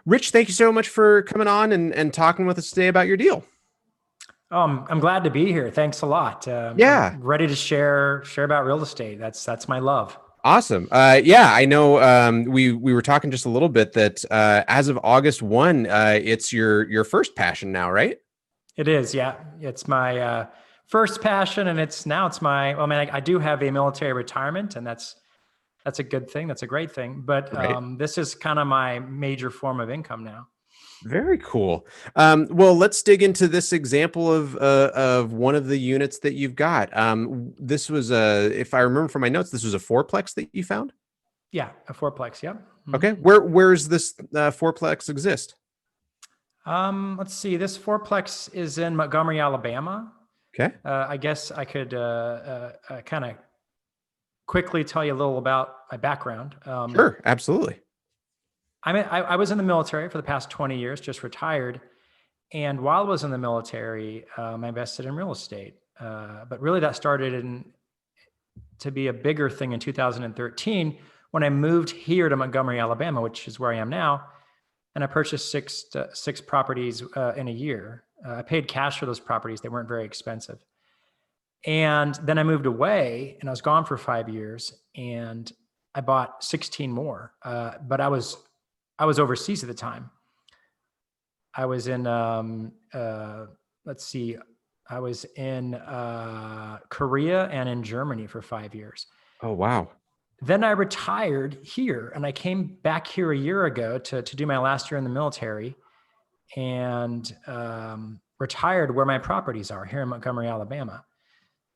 Rich, thank you so much for coming on and talking with us today about your deal. I'm glad to be here. Thanks a lot. I'm Yeah, ready to share about real estate. That's my love. awesome. Yeah, I know. We were talking just a little bit that as of August 1, it's your first passion now, right? It is, yeah. It's my first passion, and it's my. Well, I mean, I do have a military retirement, and that's a good thing. That's a great thing. But Right. this is kind of my major form of income now. Very cool. Well, let's dig into this example of one of the units that you've got. This was if I remember from my notes, this was a fourplex that you found. Yeah, a fourplex. Yep. Okay, where's this fourplex exist? Let's see. This fourplex is in Montgomery, Alabama. Okay, I guess I could kind of quickly tell you a little about my background. sure, absolutely. I was in the military for the past 20 years, just retired. And while I was in the military, I invested in real estate. But really, that started to be a bigger thing in 2013 when I moved here to Montgomery, Alabama, which is where I am now. And I purchased six properties in a year. I paid cash for those properties. They weren't very expensive. And then I moved away and I was gone for 5 years and I bought 16 more. But I was overseas at the time. I was in, let's see, I was in Korea and in Germany for 5 years. Oh, wow. Then I retired here and I came back here a year ago to do my last year in the military and retired where my properties are here in Montgomery, Alabama.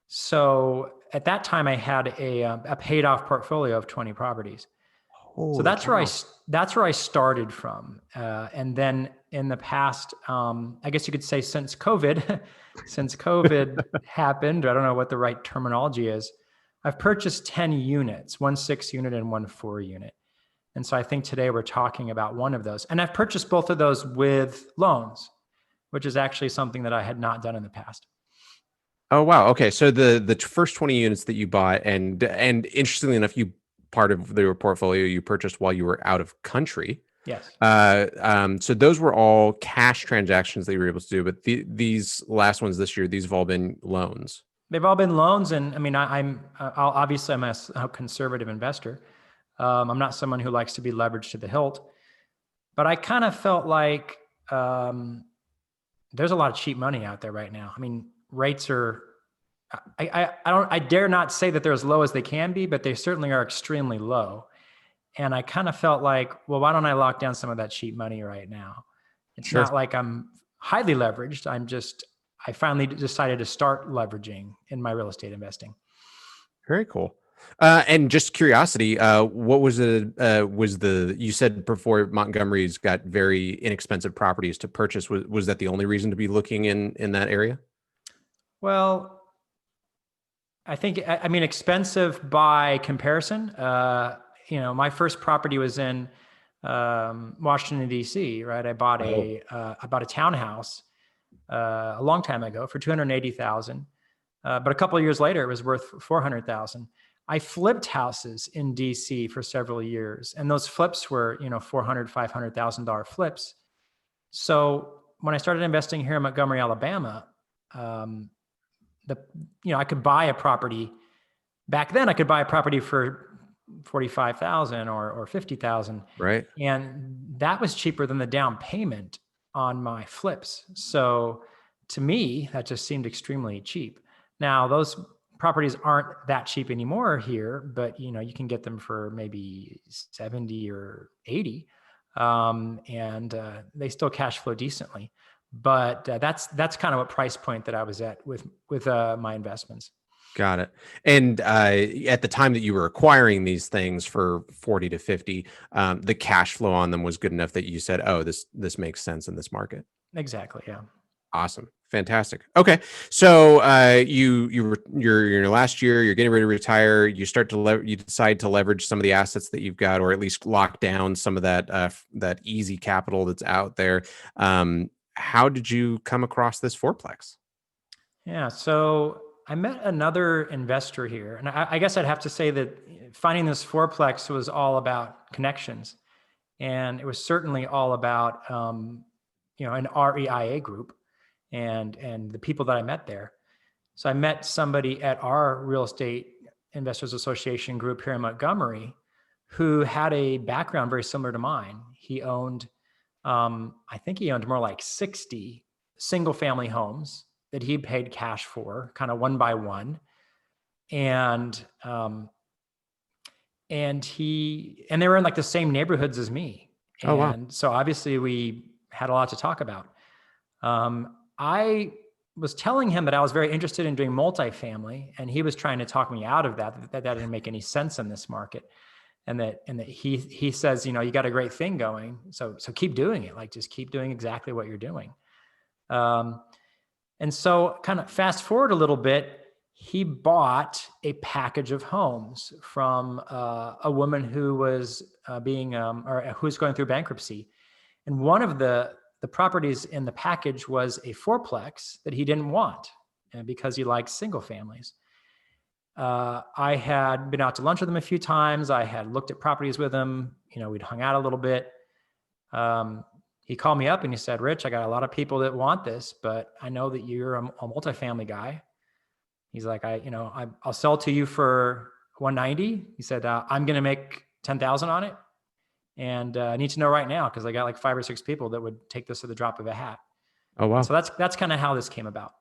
So at that time, I had a paid off portfolio of 20 properties. So Holy cow. that's where I started from. And then in the past, I guess you could say since COVID, since COVID happened, I don't know what the right terminology is. I've purchased 10 units, one 6 unit and one 4 unit. And so I think today we're talking about one of those. And I've purchased both of those with loans, which is actually something that I had not done in the past. Oh, wow. Okay, so the first 20 units that you bought, and interestingly enough, you part of your portfolio you purchased while you were out of country. Yes. So those were all cash transactions that you were able to do, but these last ones this year, these have all been loans. They've all been loans. And I mean, obviously I'm a conservative investor. I'm not someone who likes to be leveraged to the hilt, but I kind of felt like there's a lot of cheap money out there right now. I mean, rates are, I dare not say that they're as low as they can be, but they certainly are extremely low. And I kind of felt like, well, why don't I lock down some of that cheap money right now? It's Sure. not like I'm highly leveraged. I finally decided to start leveraging in my real estate investing. Very cool. And just curiosity, what was you said before Montgomery's got very inexpensive properties to purchase. Was that the only reason to be looking in that area? Well, I mean, expensive by comparison. My first property was in Washington, D.C., right? Oh, I bought a townhouse a long time ago for $280,000. But a couple of years later, it was worth $400,000. I flipped houses in DC for several years, and those flips were, $400,000, $500,000 flips. So when I started investing here in Montgomery, Alabama, um, I could buy a property. Back then, I could buy a property for 45,000 or 50,000, right. and that was cheaper than the down payment on my flips. So to me, that just seemed extremely cheap. Now, those properties aren't that cheap anymore here, but you can get them for maybe 70 or 80, and they still cash flow decently. But that's kind of a price point that I was at with my investments. Got it. And at the time that you were acquiring these things for 40 to 50, the cash flow on them was good enough that you said, "Oh, this makes sense in this market." Exactly. Yeah. Awesome. Fantastic. Okay. So you're in your last year, you're getting ready to retire, you start to you decide to leverage some of the assets that you've got, or at least lock down some of that easy capital that's out there. How did you come across this fourplex? Yeah. So I met another investor here, and I guess I'd have to say that finding this fourplex was all about connections. And it was certainly all about, an REIA group and the people that I met there. So I met somebody at our real estate investors association group here in Montgomery who had a background very similar to mine. He owned, I think he owned more like 60 single family homes that he paid cash for, kind of one by one. And they were in like the same neighborhoods as me. Oh, wow. And so obviously we had a lot to talk about. I was telling him that I was very interested in doing multifamily, and he was trying to talk me out of that didn't make any sense in this market. And that he says, you got a great thing going. So keep doing it. Like, just keep doing exactly what you're doing. And so kind of fast forward a little bit, he bought a package of homes from a woman who was who's going through bankruptcy. And one of the properties in the package was a fourplex that he didn't want because he likes single families. I had been out to lunch with him a few times. I had looked at properties with him. We'd hung out a little bit. He called me up and he said, "Rich, I got a lot of people that want this, but I know that you're a multifamily guy." He's like, I'll sell to you for 190. He said, I'm going to make 10,000 on it. And I need to know right now, because I got like 5 or 6 people that would take this at the drop of a hat. Oh, wow. So that's kind of how this came about.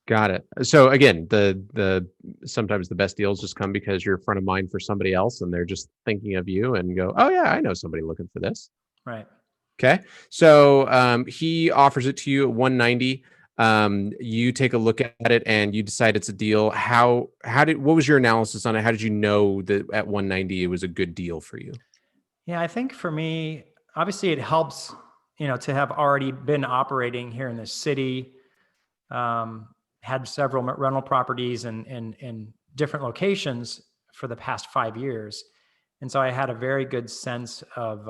Got it. So again, the sometimes the best deals just come because you're front of mind for somebody else and they're just thinking of you and go, "Oh yeah, I know somebody looking for this." Right. Okay. So he offers it to you at 190. You take a look at it and you decide it's a deal. What was your analysis on it? How did you know that at 190 it was a good deal for you? Yeah, I think for me, obviously it helps, to have already been operating here in the city, had several rental properties in different locations for the past 5 years. And so I had a very good sense of,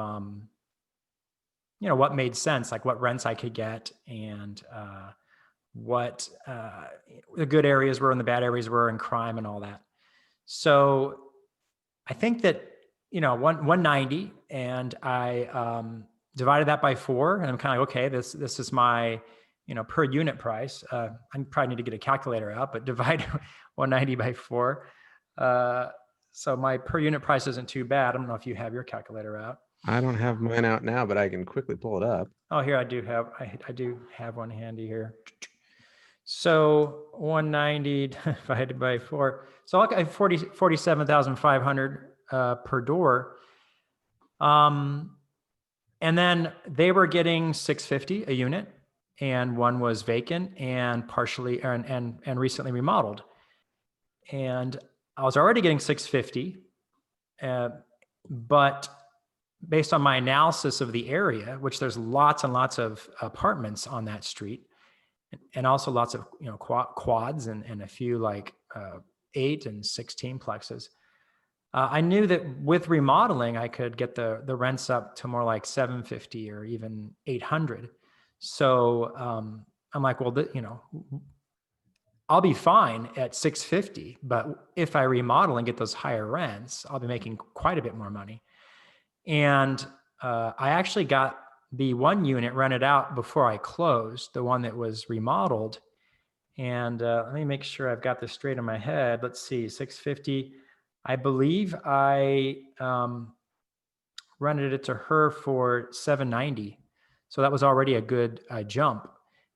what made sense, like what rents I could get and what the good areas were and the bad areas were and crime and all that. So I think that, 190, and I divided that by 4, and I'm kind of like, okay, this is my, per unit price. I probably need to get a calculator out, but divide 190 by 4. So my per unit price isn't too bad. I don't know if you have your calculator out. I don't have mine out now, but I can quickly pull it up. Oh, here I do have one handy here. So 190 divided by 4. So I'll get 47,500 per door. And then they were getting 650 a unit, and one was vacant and partially and recently remodeled. And I was already getting 650, but based on my analysis of the area, which there's lots and lots of apartments on that street, and also lots of quads and a few like 8 and 16 plexes. I knew that with remodeling, I could get the rents up to more like 750 or even 800. So I'm like, well, I'll be fine at 650, but if I remodel and get those higher rents, I'll be making quite a bit more money. And I actually got the one unit rented out before I closed, the one that was remodeled. And let me make sure I've got this straight in my head. Let's see, 650. I believe I rented it to her for 790. So that was already a good jump.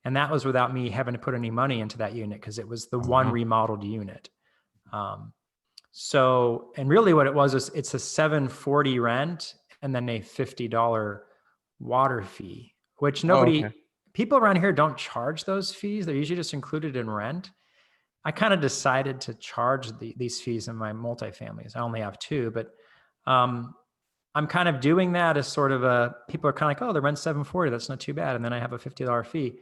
And that was without me having to put any money into that unit because it was the one remodeled unit. So, and really what it was is it's a $740 rent and then a $50 water fee, which people around here don't charge those fees. They're usually just included in rent. I kind of decided to charge these fees in my multifamilies. I only have 2, but I'm kind of doing that as sort of people are kind of like, oh, the rent's $740. That's not too bad. And then I have a $50 fee.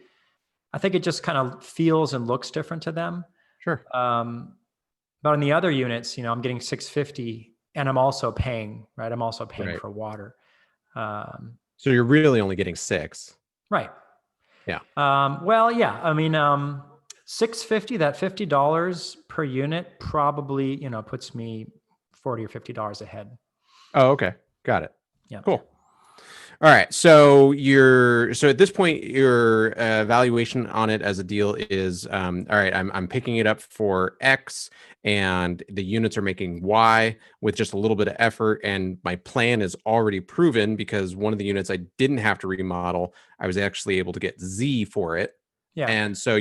I think it just kind of feels and looks different to them. Sure. But in the other units, I'm getting $650 and I'm also paying, right? I'm also paying for water. So you're really only getting 6. Right. Yeah. Well, yeah. I mean, $650, that $50 per unit probably, puts me $40 or $50 ahead. Oh, okay. Got it. Yeah. Cool. All right. So at this point, your valuation on it as a deal is all right. I'm picking it up for X, and the units are making Y with just a little bit of effort. And my plan is already proven because one of the units I didn't have to remodel. I was actually able to get Z for it. Yeah. And so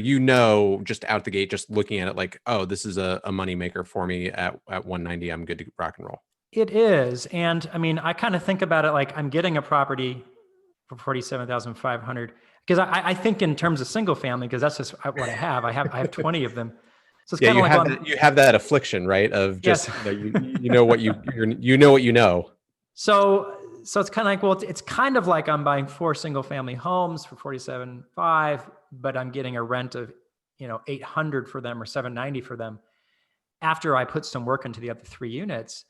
just out the gate, just looking at it like, oh, this is a money maker for me at 190. I'm good to rock and roll. It is. And I mean, I kind of think about it like I'm getting a property for 47,500 because I think in terms of single family, because that's just what I have. I have 20 of them. So it's Yeah, kind of like, well, you have that affliction, right? Of just yes. you know what you know what you know. So it's kind of like, well, it's kind of like I'm buying 4 single family homes for 47.5, but I'm getting a rent of, 800 for them or 790 for them after I put some work into the other 3 units.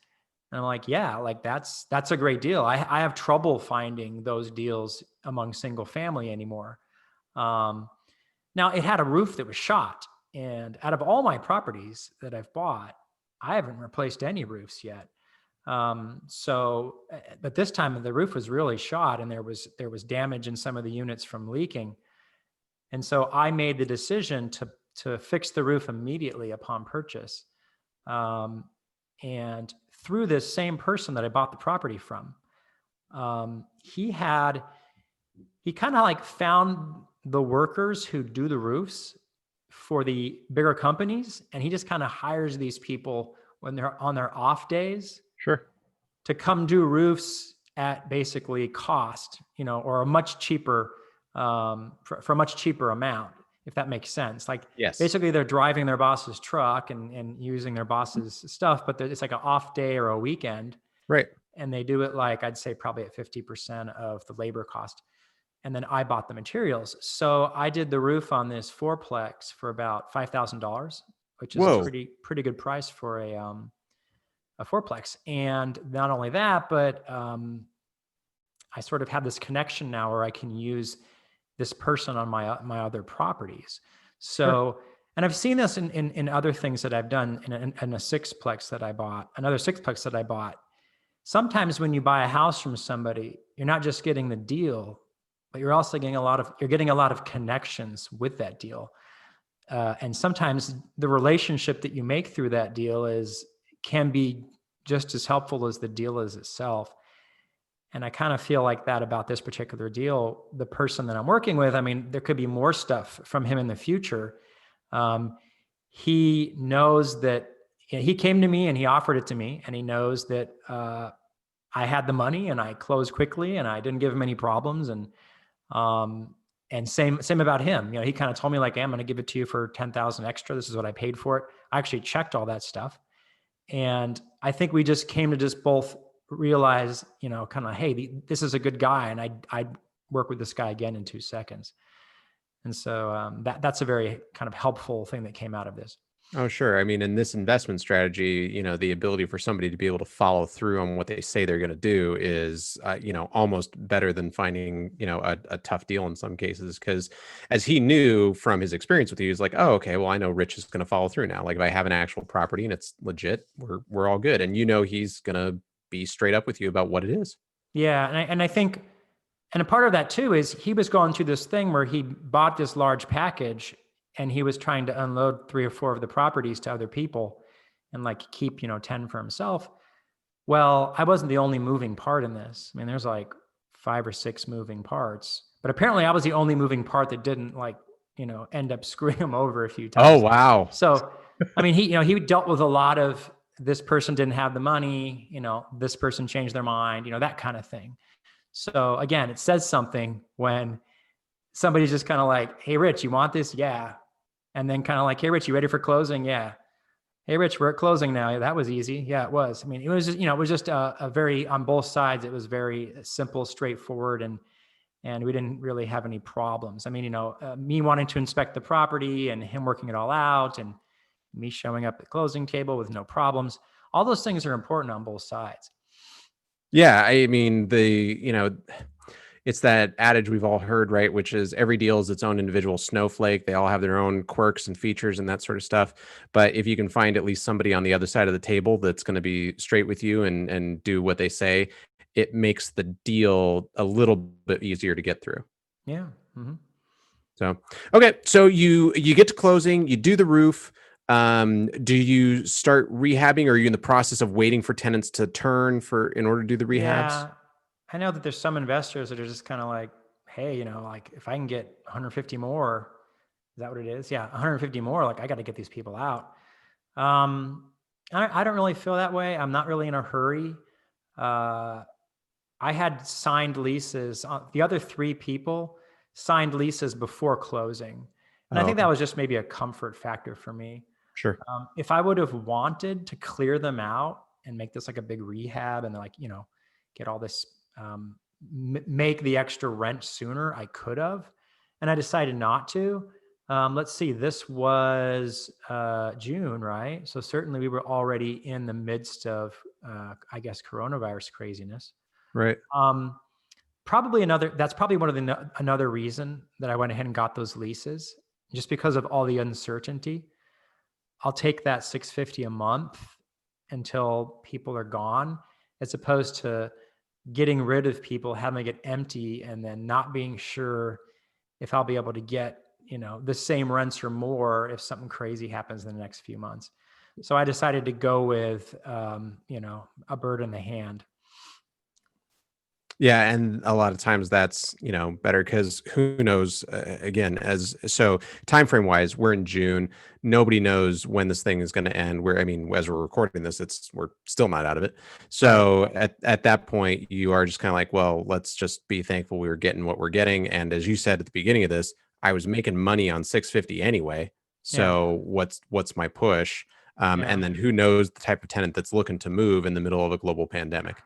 And I'm like, yeah, like that's a great deal. I have trouble finding those deals among single family anymore. Um, Now it had a roof that was shot, and out of all my properties that I've bought, I haven't replaced any roofs yet. But this time the roof was really shot, and there was damage in some of the units from leaking. And so I made the decision to fix the roof immediately upon purchase. Um, and through this same person that I bought the property from, he kind of like found the workers who do the roofs for the bigger companies, and he just kind of hires these people when they're on their off days Sure. to come do roofs at basically cost, or a much cheaper, for a much cheaper amount, if that makes sense. Like Yes. basically they're driving their boss's truck and using their boss's stuff, but it's like an off day or a weekend. Right. And they do it like, I'd say probably at 50% of the labor cost. And then I bought the materials. So I did the roof on this fourplex for about $5,000, which is a Whoa. pretty good price for a fourplex. And not only that, but I sort of have this connection now where I can use this person on my other properties. So, Sure. and I've seen this in other things that I've done in a sixplex that I bought, another sixplex that I bought. Sometimes when you buy a house from somebody, you're not just getting the deal, but you're also getting a lot of connections with that deal. And sometimes the relationship that you make through that deal can be just as helpful as the deal is itself. And I kind of feel like that about this particular deal. The person that I'm working with, I mean, there could be more stuff from him in the future. He knows that he came to me and he offered it to me, and he knows that I had the money and I closed quickly and I didn't give him any problems. And same about him. He kind of told me like, hey, I'm going to give it to you for 10,000 extra. This is what I paid for it. I actually checked all that stuff. And I think we just came to just both realize, kind of, hey, this is a good guy, and I'd work with this guy again in 2 seconds. And so that's a very kind of helpful thing that came out of this. Oh, sure. I mean, in this investment strategy, the ability for somebody to be able to follow through on what they say they're going to do is, almost better than finding, a tough deal in some cases. Because as he knew from his experience with you, he's like, oh, okay, well, I know Rich is going to follow through now. Like if I have an actual property and it's legit, we're all good. And he's going to be straight up with you about what it is. Yeah, and I think, and a part of that too is he was going through this thing where he bought this large package, and he was trying to unload 3 or 4 of the properties to other people and like keep, 10 for himself. Well, I wasn't the only moving part in this. I mean, there's like 5 or 6 moving parts, but apparently I was the only moving part that didn't end up screwing him over a few times. Oh, wow. So, I mean, he dealt with a lot of, this person didn't have the money, this person changed their mind, that kind of thing. So again, it says something when somebody's just kind of like, hey, Rich, you want this? Yeah. And then kind of like, hey, Rich, you ready for closing? Yeah. Hey, Rich, we're at closing now. Yeah, that was easy. Yeah, it was. I mean, it was just a very, on both sides, it was very simple, straightforward, and we didn't really have any problems. I mean, me wanting to inspect the property and him working it all out, and me showing up at the closing table with no problems. All those things are important on both sides. Yeah, I mean, it's that adage we've all heard, right? Which is every deal is its own individual snowflake. They all have their own quirks and features and that sort of stuff. But if you can find at least somebody on the other side of the table that's going to be straight with you and do what they say, it makes the deal a little bit easier to get through. Yeah. Mm-hmm. So, okay. So you get to closing, you do the roof. Do you start rehabbing, or are you in the process of waiting for tenants to turn in order to do the rehabs? Yeah. I know that there's some investors that are just kind of like, hey, like if I can get 150 more, is that what it is? Yeah, 150 more. Like I got to get these people out. Um, I don't really feel that way. I'm not really in a hurry. Uh, I had signed leases. The other three people signed leases before closing, and I Oh, think that okay. was just maybe a comfort factor for me. Sure. If I would have wanted to clear them out and make this like a big rehab and like, get all this, make the extra rent sooner, I could have. And I decided not to. Let's see, this was June, right? So certainly we were already in the midst of, I guess, coronavirus craziness. Right. Um, that's probably another reason that I went ahead and got those leases, just because of all the uncertainty. I'll take that 650 a month until people are gone, as opposed to getting rid of people, having it empty, and then not being sure if I'll be able to get, the same rents or more if something crazy happens in the next few months. So I decided to go with, a bird in the hand. Yeah, and a lot of times that's, better because who knows, again, time frame wise, we're in June. Nobody knows when this thing is going to end. As we're recording this, we're still not out of it. Right. So at that point, you are just kind of like, well, let's just be thankful we were getting what we're getting. And as you said at the beginning of this, I was making money on 650 anyway. Yeah. So what's my push? Yeah. And then who knows the type of tenant that's looking to move in the middle of a global pandemic.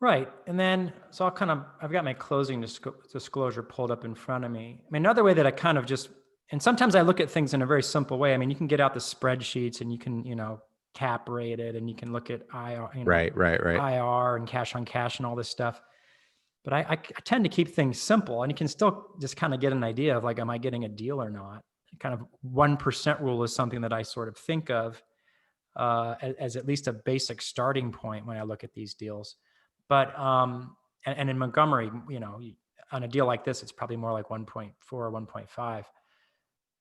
Right. And then, so I've got my closing disclosure pulled up in front of me. Another way that I kind of just, and sometimes I look at things in a very simple way. You can get out the spreadsheets and you can, cap rate it, and you can look at IR, Right. IR and cash on cash and all this stuff. But I tend to keep things simple, and you can still just kind of get an idea of like, am I getting a deal or not? Kind of 1% rule is something that I sort of think of as at least a basic starting point when I look at these deals. But and in Montgomery, on a deal like this, it's probably more like 1.4 or 1.5.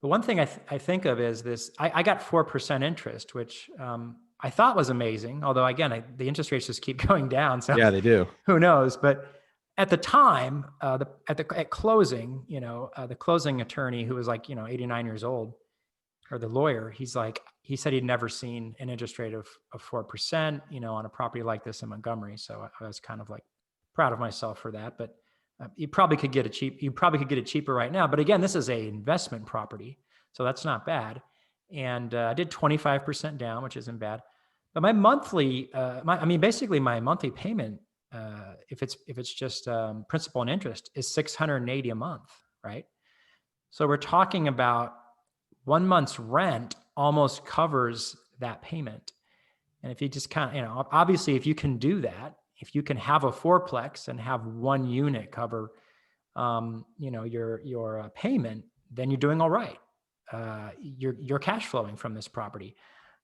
But one thing I think of is this: I got 4% interest, which I thought was amazing. Although again, the interest rates just keep going down, so Yeah, they do. who knows? But at the time, at closing, the closing attorney, who was like 89 years old, or the lawyer, he said he'd never seen an interest rate of 4%, on a property like this in Montgomery. So I was kind of like proud of myself for that. But you probably could get it cheaper right now. But again, this is a investment property, so that's not bad. And I did 25% down, which isn't bad. But my monthly, basically my monthly payment, if it's just principal and interest, is $680 a month, right? So we're talking about 1 month's rent almost covers that payment. And if you just kind of, obviously, if you can do that, if you can have a fourplex and have one unit cover, your payment, then you're doing all right. You're cash flowing from this property.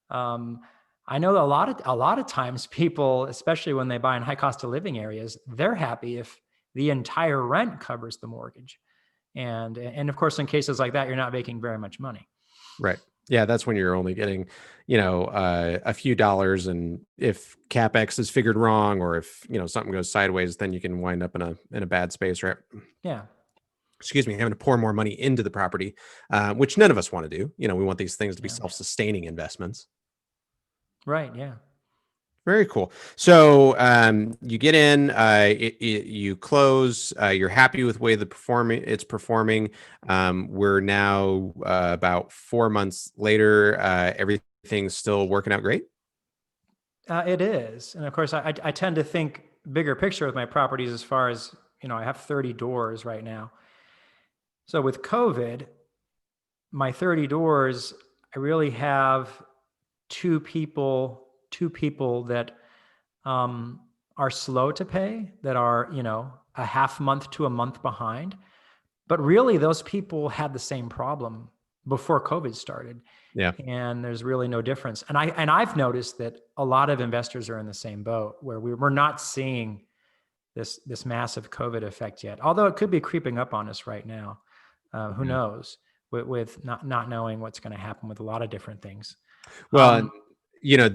I know that a lot of times people, especially when they buy in high cost of living areas, they're happy if the entire rent covers the mortgage. And of course, in cases like that, you're not making very much money. Right. Yeah, that's when you're only getting, a few dollars, and if CapEx is figured wrong, or if something goes sideways, then you can wind up in a bad space, right? Yeah. Excuse me, having to pour more money into the property, which none of us want to do. We want these things to be Yeah. self-sustaining investments. Right. Yeah. Very cool. So you get in, you close. You're happy with the way it's performing. We're now about 4 months later. Everything's still working out great. It is. And of course, I tend to think bigger picture with my properties as far as, I have 30 doors right now. So with COVID, my 30 doors, I really have two people that are slow to pay, that are, a half month to a month behind. But really, those people had the same problem before COVID started. Yeah. And there's really no difference. And I've noticed that a lot of investors are in the same boat, where we're not seeing this massive COVID effect yet. Although it could be creeping up on us right now. Who knows? With not knowing what's going to happen with a lot of different things. Well, and,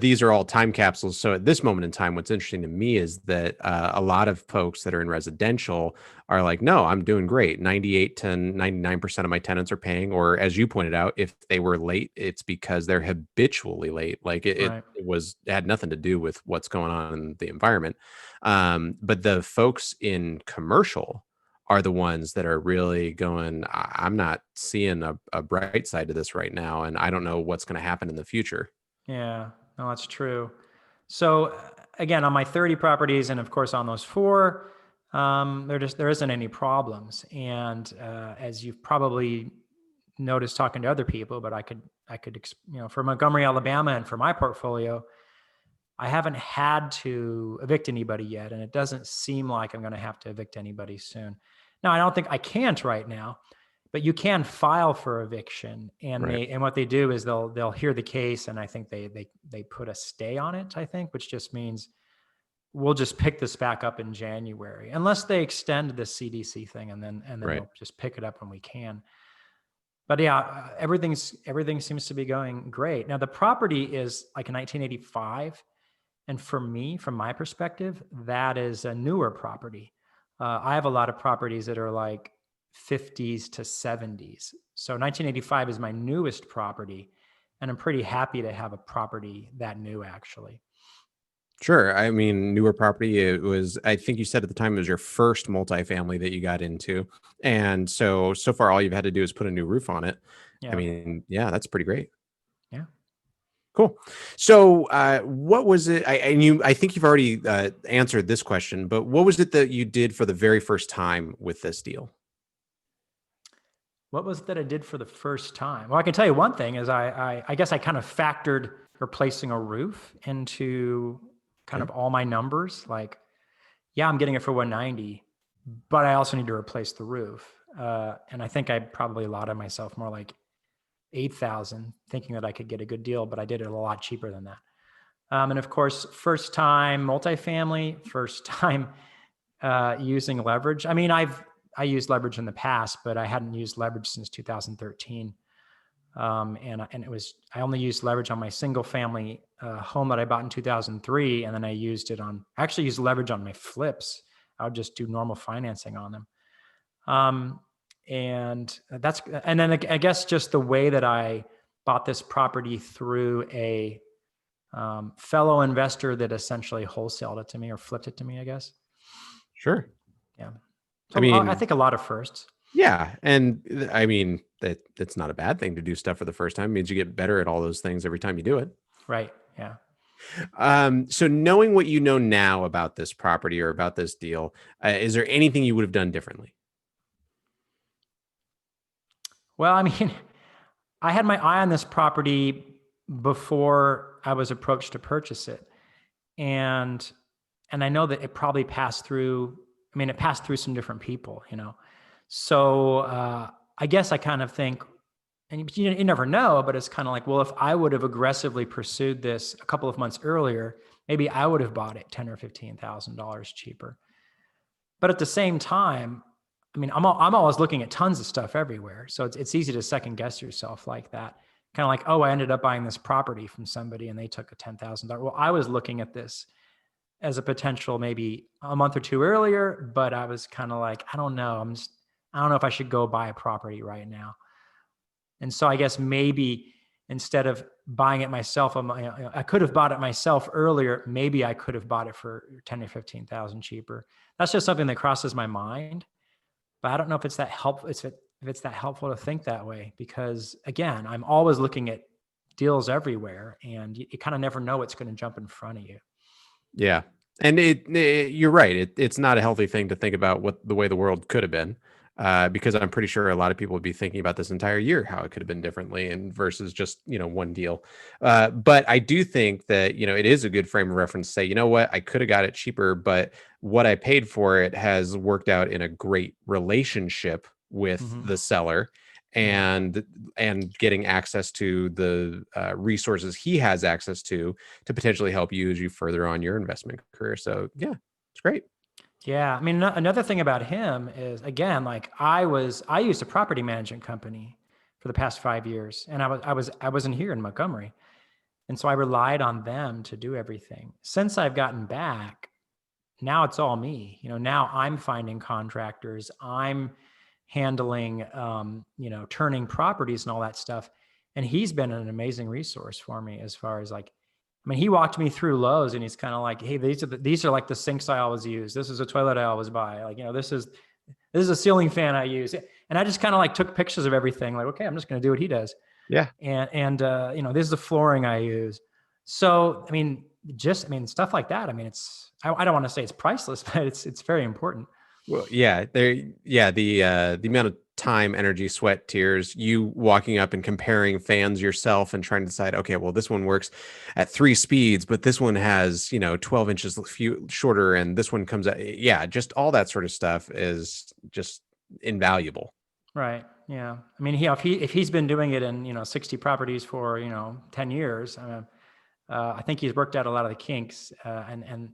these are all time capsules. So at this moment in time, what's interesting to me is that a lot of folks that are in residential are like, no, I'm doing great. 98 to 99% of my tenants are paying. Or as you pointed out, if they were late, it's because they're habitually late. Like Right. it had nothing to do with what's going on in the environment. But the folks in commercial are the ones that are really going, I'm not seeing a bright side to this right now. And I don't know what's going to happen in the future. Yeah, no, that's true. So again, on my 30 properties, and of course on those four, there isn't any problems. And as you've probably noticed talking to other people, but I could, for Montgomery, Alabama, and for my portfolio, I haven't had to evict anybody yet, and it doesn't seem like I'm going to have to evict anybody soon. Now, I don't think I can't right now, but you can file for eviction, and Right. what they do is they'll hear the case, and I think they put a stay on it. I think, which just means we'll just pick this back up in January, unless they extend the CDC thing, and then Right. we'll just pick it up when we can. But yeah, everything seems to be going great. Now the property is like a 1985. And for me, from my perspective, that is a newer property. I have a lot of properties that are like 50s to 70s. So 1985 is my newest property. And I'm pretty happy to have a property that new, actually. Sure. I mean, newer property, it was, I think you said at the time it was your first multifamily that you got into. And so far, all you've had to do is put a new roof on it. I Yeah. mean, yeah, that's pretty great. Yeah. Cool. So, what was it? I think you've already answered this question, but what was it that you did for the very first time with this deal? What was it that I did for the first time? Well, I can tell you one thing is I guess I kind of factored replacing a roof into kind Okay. of all my numbers. Like, yeah, I'm getting it for 190, but I also need to replace the roof. And I think I probably allotted myself more like 8,000, thinking that I could get a good deal, but I did it a lot cheaper than that. And of course, first time multifamily, first time using leverage. I mean, I used leverage in the past, but I hadn't used leverage since 2013. And I only used leverage on my single family home that I bought in 2003. And then I actually used leverage on my flips. I would just do normal financing on them. And then I guess just the way that I bought this property through a fellow investor that essentially wholesaled it to me or flipped it to me, I guess. Sure. Yeah. I So I mean, think a lot of firsts. yeah, and I mean that's not a bad thing to do stuff for the first time. It means you get better at all those things every time you do it. Right. Yeah. So knowing what you know now about this property or about this deal, is there anything you would have done differently? Well, I mean, I had my eye on this property before I was approached to purchase it. And I know that it probably passed through, it passed through some different people, So I guess I kind of think, and you never know, but it's kind of like, well, if I would have aggressively pursued this a couple of months earlier, maybe I would have bought it $10,000 or $15,000 cheaper. But at the same time, I'm always looking at tons of stuff everywhere. So it's easy to second guess yourself like that. Kind of like, oh, I ended up buying this property from somebody and they took a $10,000. Well, I was looking at this as a potential maybe a month or two earlier, but I was kind of like, I don't know. I don't know if I should go buy a property right now. And so I guess maybe instead of buying it myself, I could have bought it myself earlier. Maybe I could have bought it for 10 or 15,000 cheaper. That's just something that crosses my mind, but I don't know if it's that helpful. If it's that helpful to think that way, because again, I'm always looking at deals everywhere and you kind of never know what's going to jump in front of you. Yeah. And you're right. It's not a healthy thing to think about what the way the world could have been, because I'm pretty sure a lot of people would be thinking about this entire year, how it could have been differently and versus just, one deal. But I do think that, it is a good frame of reference to say, you know what, I could have got it cheaper, but what I paid for it has worked out in a great relationship with the seller and getting access to the resources he has access to potentially help you as you further on your investment career. So yeah, it's great. Yeah. I mean, another thing about him is, again, like I used a property management company for the past 5 years, and I wasn't here in Montgomery. And so I relied on them to do everything. Since I've gotten back, now it's all me. Now I'm finding contractors. I'm handling, turning properties and all that stuff. And he's been an amazing resource for me as far as like, I mean, he walked me through Lowe's and he's kind of like, hey, these are like the sinks I always use. This is a toilet I always buy. Like, this is a ceiling fan I use. And I just kind of like took pictures of everything. Like, okay, I'm just going to do what he does. Yeah. And this is the flooring I use. So, I mean, stuff like that. I mean, I don't want to say it's priceless, but it's very important. Well, yeah, the amount of time, energy, sweat, tears, you walking up and comparing fans yourself and trying to decide, okay, well, this one works at 3 speeds, but this one has, 12 inches shorter, and this one comes out. Yeah, just all that sort of stuff is just invaluable. Right. Yeah. I mean, if he's been doing it in 60 properties for 10 years, I think he's worked out a lot of the kinks, and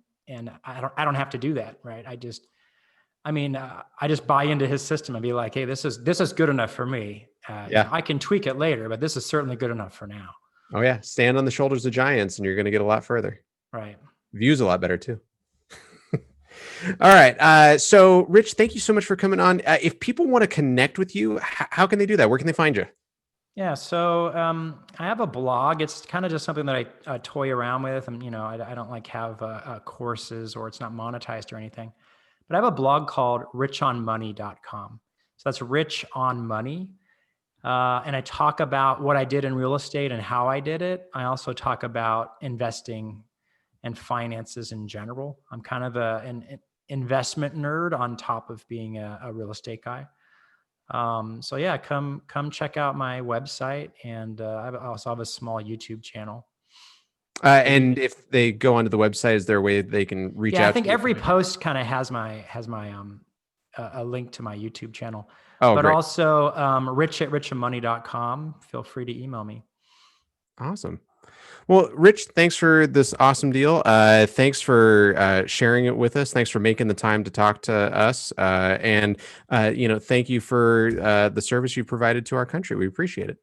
I don't have to do that, right? I just buy into his system and be like, hey, this is good enough for me. I can tweak it later, but this is certainly good enough for now. Oh yeah, stand on the shoulders of giants, and you're going to get a lot further. Right. Views a lot better too. All right. So, Rich, thank you so much for coming on. If people want to connect with you, how can they do that? Where can they find you? Yeah. So I have a blog. It's kind of just something that I toy around with. And, I don't like have courses, or it's not monetized or anything. But I have a blog called richonmoney.com. So that's Rich on Money. And I talk about what I did in real estate and how I did it. I also talk about investing and finances in general. I'm kind of an investment nerd on top of being a real estate guy. So yeah, come check out my website, and I also have a small YouTube channel. And if they go onto the website, is there a way they can reach out? Yeah, I think every post kind of has my a link to my YouTube channel. Oh, but great. Also rich@richonmoney.com. Feel free to email me. Awesome. Well, Rich, thanks for this awesome deal. Thanks for sharing it with us. Thanks for making the time to talk to us. And thank you for the service you provided to our country. We appreciate it.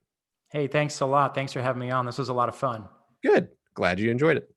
Hey, thanks a lot. Thanks for having me on. This was a lot of fun. Good. Glad you enjoyed it.